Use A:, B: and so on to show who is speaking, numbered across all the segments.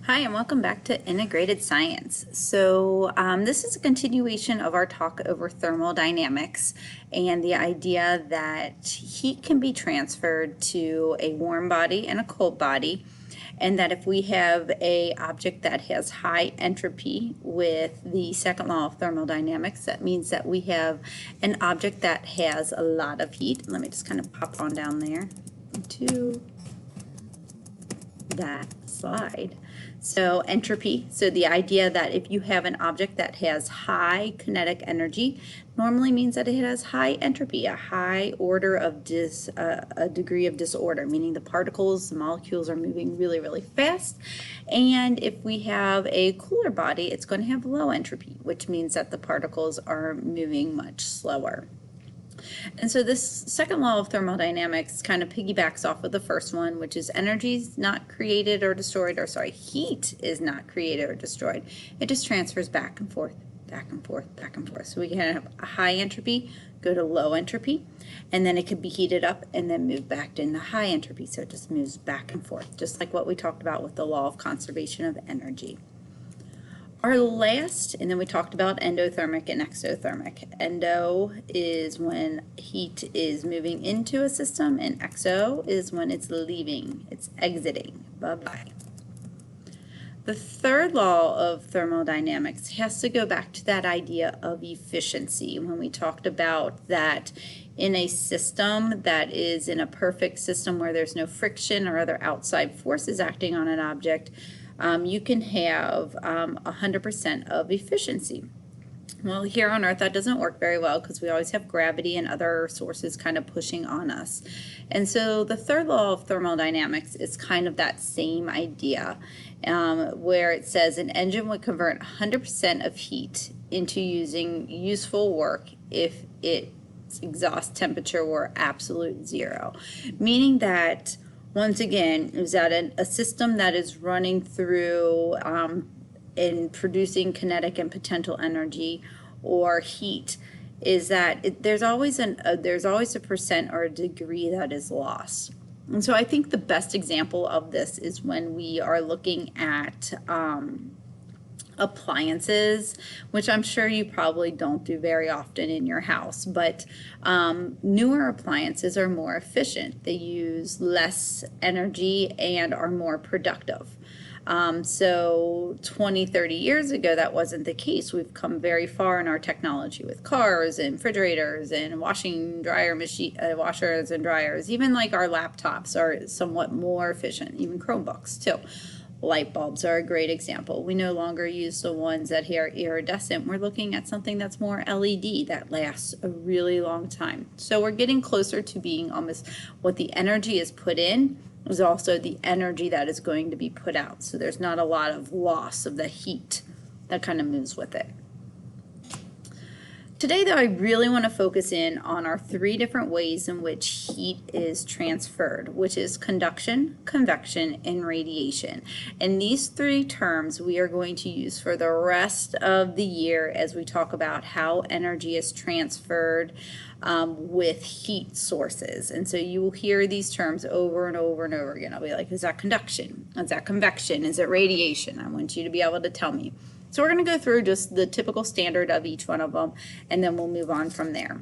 A: Hi, and welcome back to Integrated Science. This is a continuation of our talk over thermodynamics and the idea that heat can be transferred to a warm body and a cold body, and that if we have an object that has high entropy with the second law of thermodynamics, that means that we have an object that has a lot of heat. Let me just kind of pop on down there to that slide. So entropy, so the idea that if you have an object that has high kinetic energy, normally means that it has high entropy, a high order of a degree of disorder, meaning the particles, the molecules are moving really, really fast. And if we have a cooler body, it's going to have low entropy, which means that the particles are moving much slower. And so this second law of thermodynamics kind of piggybacks off of the first one, which is energy is not created or destroyed, heat is not created or destroyed. It just transfers back and forth, back and forth, back and forth. So we can have a high entropy, go to low entropy, and then it could be heated up and then move back into high entropy. So it just moves back and forth, just like what we talked about with the law of conservation of energy. Our last, and then we talked about endothermic and exothermic. Endo is when heat is moving into a system, and exo is when it's leaving, it's exiting. Bye-bye. The third law of thermodynamics has to go back to that idea of efficiency when we talked about that in a system that is in a perfect system where there's no friction or other outside forces acting on an object, you can have 100% of efficiency. Well, here on Earth that doesn't work very well because we always have gravity and other sources kind of pushing on us. And so the third law of thermodynamics is kind of that same idea where it says an engine would convert 100% of heat into using useful work if its exhaust temperature were absolute zero, meaning that once again, is that a system that is running through and producing kinetic and potential energy or heat, is that there's always a percent or a degree that is lost. And so I think the best example of this is when we are looking at appliances, which I'm sure you probably don't do very often in your house, but newer appliances are more efficient. They use less energy and are more productive. So 20, 30 years ago, that wasn't the case. We've come very far in our technology with cars and refrigerators and washers and dryers. Even like our laptops are somewhat more efficient, even Chromebooks too. Light bulbs are a great example. We no longer use the ones that are iridescent. We're looking at something that's more LED that lasts a really long time. So we're getting closer to being almost what the energy is put in is also the energy that is going to be put out. So there's not a lot of loss of the heat that kind of moves with it. Today, though, I really want to focus in on our three different ways in which heat is transferred, which is conduction, convection, and radiation. And these three terms we are going to use for the rest of the year as we talk about how energy is transferred with heat sources. And so you will hear these terms over and over and over again. I'll be like, is that conduction? Is that convection? Is it radiation? I want you to be able to tell me. So we're going to go through just the typical standard of each one of them, and then we'll move on from there.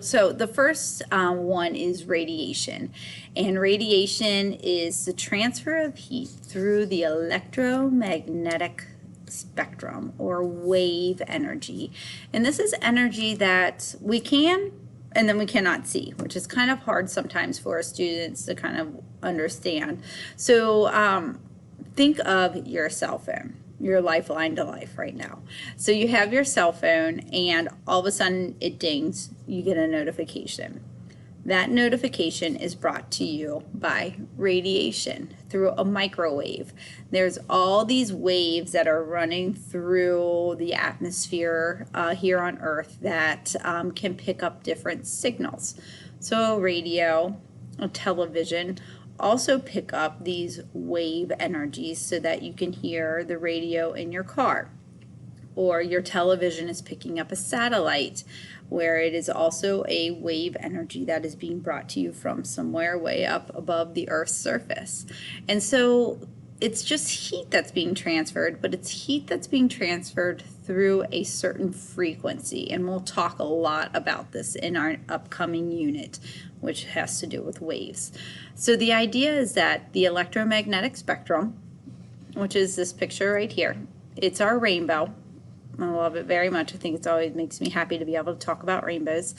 A: So the first one is radiation, and radiation is the transfer of heat through the electromagnetic spectrum or wave energy. And this is energy that we can and then we cannot see, which is kind of hard sometimes for our students to kind of understand. So think of your cell phone, your lifeline to life right now. So you have your cell phone and all of a sudden it dings, you get a notification. That notification is brought to you by radiation through a microwave. There's all these waves that are running through the atmosphere here on Earth that can pick up different signals. So a radio, a television, also pick up these wave energies so that you can hear the radio in your car. Or your television is picking up a satellite where it is also a wave energy that is being brought to you from somewhere way up above the Earth's surface. And so it's just heat that's being transferred, but it's heat that's being transferred through a certain frequency. And we'll talk a lot about this in our upcoming unit, which has to do with waves. So the idea is that the electromagnetic spectrum, which is this picture right here, it's our rainbow. I love it very much. I think it always makes me happy to be able to talk about rainbows.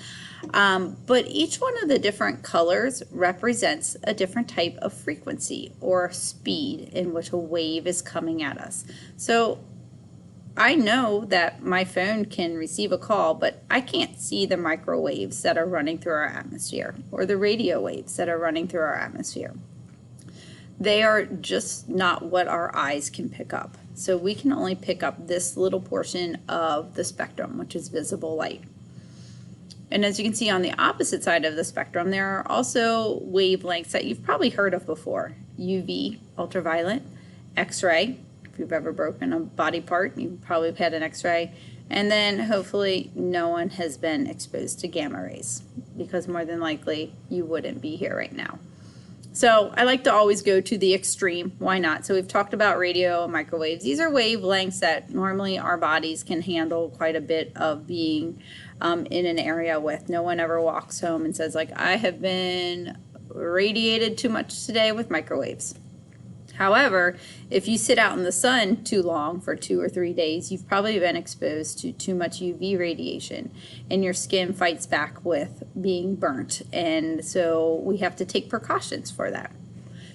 A: But each one of the different colors represents a different type of frequency or speed in which a wave is coming at us. So I know that my phone can receive a call, but I can't see the microwaves that are running through our atmosphere or the radio waves that are running through our atmosphere. They are just not what our eyes can pick up. So we can only pick up this little portion of the spectrum, which is visible light. And as you can see on the opposite side of the spectrum, there are also wavelengths that you've probably heard of before. UV, ultraviolet, X-ray. If you've ever broken a body part, you probably have had an X-ray. And then hopefully no one has been exposed to gamma rays, because more than likely you wouldn't be here right now. So I like to always go to the extreme. Why not? So we've talked about radio and microwaves. These are wavelengths that normally our bodies can handle quite a bit of being in an area with. No one ever walks home and says, like, I have been radiated too much today with microwaves. However, if you sit out in the sun too long for 2 or 3 days, you've probably been exposed to too much UV radiation, and your skin fights back with being burnt. And so we have to take precautions for that.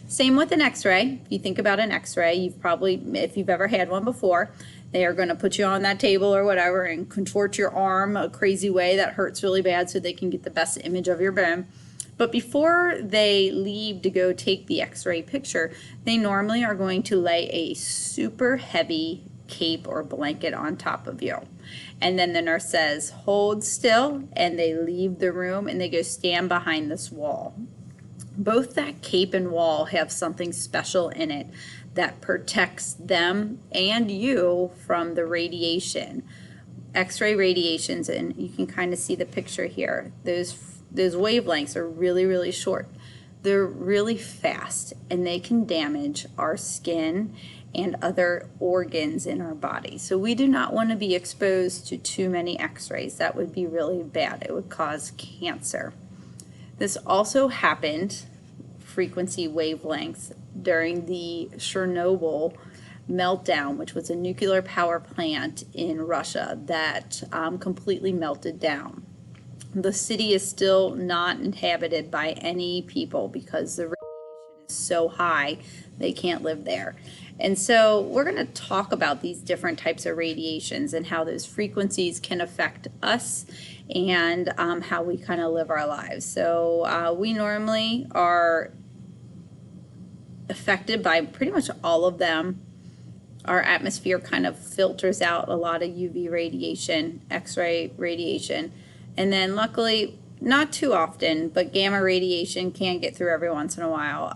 A: Same with an X-ray. If you think about an X-ray, you've probably, if you've ever had one before, they are going to put you on that table or whatever and contort your arm a crazy way that hurts really bad so they can get the best image of your bone. But before they leave to go take the X-ray picture, they normally are going to lay a super heavy cape or blanket on top of you. And then the nurse says, hold still, and they leave the room and they go stand behind this wall. Both that cape and wall have something special in it that protects them and you from the radiation. X-ray radiations, and you can kind of see the picture here. Those wavelengths are really, really short. They're really fast, and they can damage our skin and other organs in our body. So we do not want to be exposed to too many X-rays. That would be really bad. It would cause cancer. This also happened, frequency wavelengths, during the Chernobyl meltdown, which was a nuclear power plant in Russia that completely melted down. The city is still not inhabited by any people because the radiation is so high they can't live there. And so we're going to talk about these different types of radiations and how those frequencies can affect us and how we kind of live our lives. So we normally are affected by pretty much all of them. Our atmosphere kind of filters out a lot of UV radiation, X-ray radiation. And then luckily, not too often, but gamma radiation can get through every once in a while.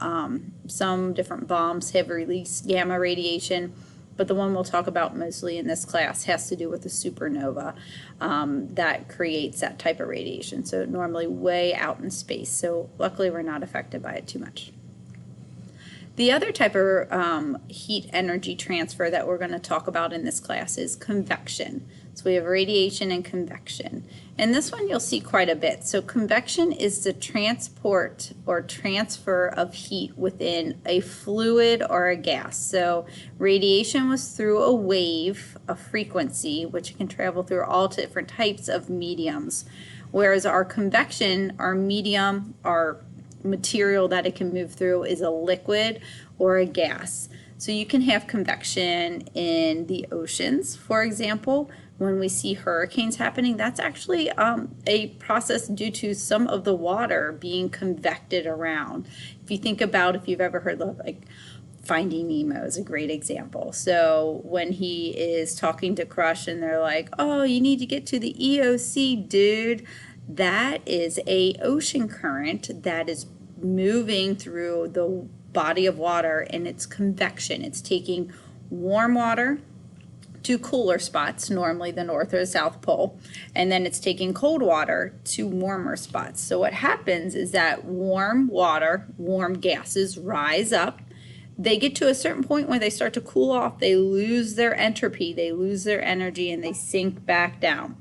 A: Some different bombs have released gamma radiation, but the one we'll talk about mostly in this class has to do with the supernova that creates that type of radiation. So normally way out in space. So luckily we're not affected by it too much. The other type of heat energy transfer that we're going to talk about in this class is convection. So we have radiation and convection. And this one you'll see quite a bit. So convection is the transport or transfer of heat within a fluid or a gas. So radiation was through a wave, a frequency, which can travel through all different types of mediums. Whereas our convection, our medium, our material that it can move through is a liquid or a gas. So you can have convection in the oceans, for example. When we see hurricanes happening, that's actually a process due to some of the water being convected around. If you think about, if you've ever heard of like Finding Nemo is a great example. So when he is talking to Crush and they're like, oh, you need to get to the EOC, dude. That is a ocean current that is moving through the body of water, and it's convection. It's taking warm water to cooler spots, normally the North or the South Pole, and then it's taking cold water to warmer spots. So what happens is that warm water, warm gases rise up, they get to a certain point where they start to cool off, they lose their entropy, they lose their energy, and they sink back down.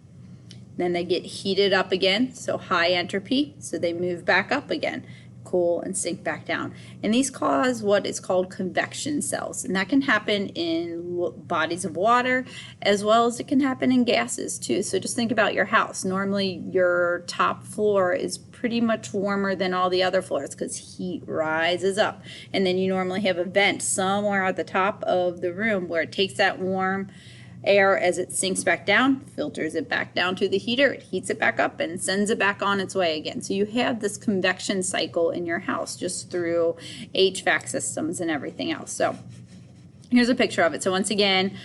A: Then they get heated up again, so high entropy, so they move back up again, cool and sink back down. And these cause what is called convection cells, and that can happen in bodies of water as well as it can happen in gases too. So just think about your house. Normally your top floor is pretty much warmer than all the other floors because heat rises up, and then you normally have a vent somewhere at the top of the room where it takes that warm air as it sinks back down, filters it back down to the heater, it heats it back up and sends it back on its way again. So you have this convection cycle in your house just through HVAC systems and everything else. So here's a picture of it. So once again,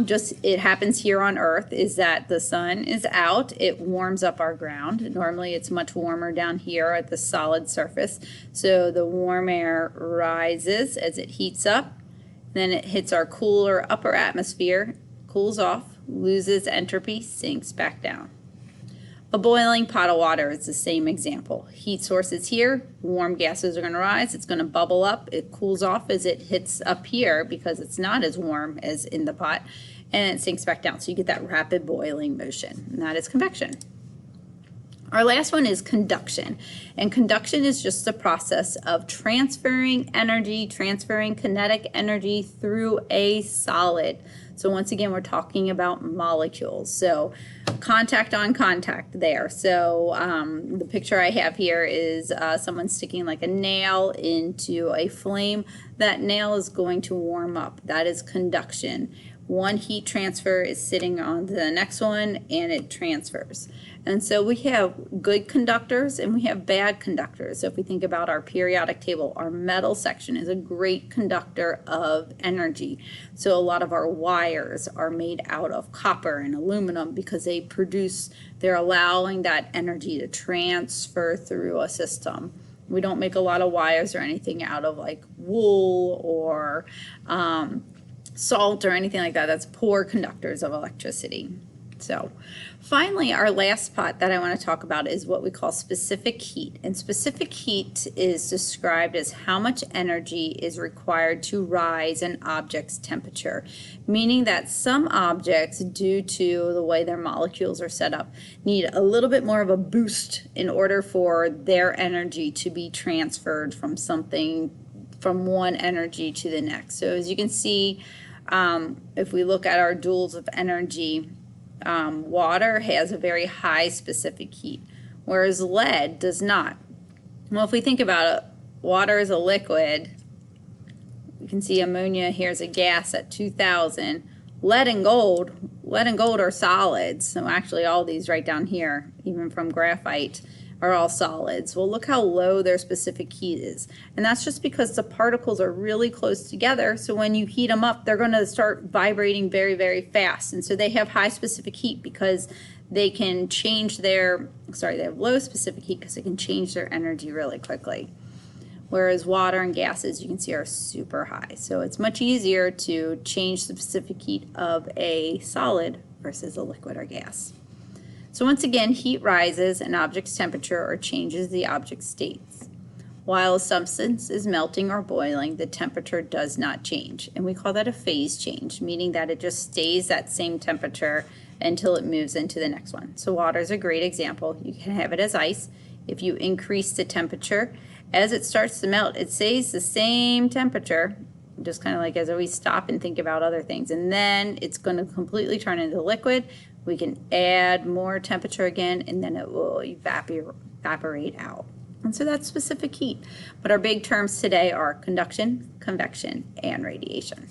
A: just it happens here on Earth is that the sun is out, it warms up our ground. Normally it's much warmer down here at the solid surface. So the warm air rises as it heats up, then it hits our cooler upper atmosphere, cools off, loses entropy, sinks back down. A boiling pot of water is the same example. Heat source is here, warm gases are going to rise, it's going to bubble up, it cools off as it hits up here because it's not as warm as in the pot, and it sinks back down. So you get that rapid boiling motion, and that is convection. Our last one is conduction, and conduction is just the process of transferring energy, transferring kinetic energy through a solid. So once again, we're talking about molecules. So contact on contact there. So the picture I have here is someone sticking like a nail into a flame. That nail is going to warm up. That is conduction. One heat transfer is sitting on the next one and it transfers. And so we have good conductors and we have bad conductors. So if we think about our periodic table, our metal section is a great conductor of energy. So a lot of our wires are made out of copper and aluminum because they're allowing that energy to transfer through a system. We don't make a lot of wires or anything out of like wool or salt or anything like that. That's poor conductors of electricity. So finally, our last part that I want to talk about is what we call specific heat. And specific heat is described as how much energy is required to rise an object's temperature, meaning that some objects, due to the way their molecules are set up, need a little bit more of a boost in order for their energy to be transferred from one energy to the next. So as you can see, if we look at our joules of energy, water has a very high specific heat, whereas lead does not. Well, if we think about it, water is a liquid. You can see ammonia here is a gas at 2,000. Lead and gold are solids. So actually all these right down here, even from graphite, are all solids. Well, look how low their specific heat is. And that's just because the particles are really close together. So when you heat them up, they're going to start vibrating very, very fast. And so they have high specific heat because they can change they have low specific heat because they can change their energy really quickly. Whereas water and gases, you can see, are super high. So it's much easier to change the specific heat of a solid versus a liquid or gas. So once again, heat rises an object's temperature or changes the object's states. While a substance is melting or boiling, the temperature does not change. And we call that a phase change, meaning that it just stays that same temperature until it moves into the next one. So water is a great example. You can have it as ice. If you increase the temperature, as it starts to melt, it stays the same temperature, just kind of like as we stop and think about other things. And then it's going to completely turn into liquid. We can add more temperature again, and then it will evaporate out. And so that's specific heat. But our big terms today are conduction, convection, and radiation.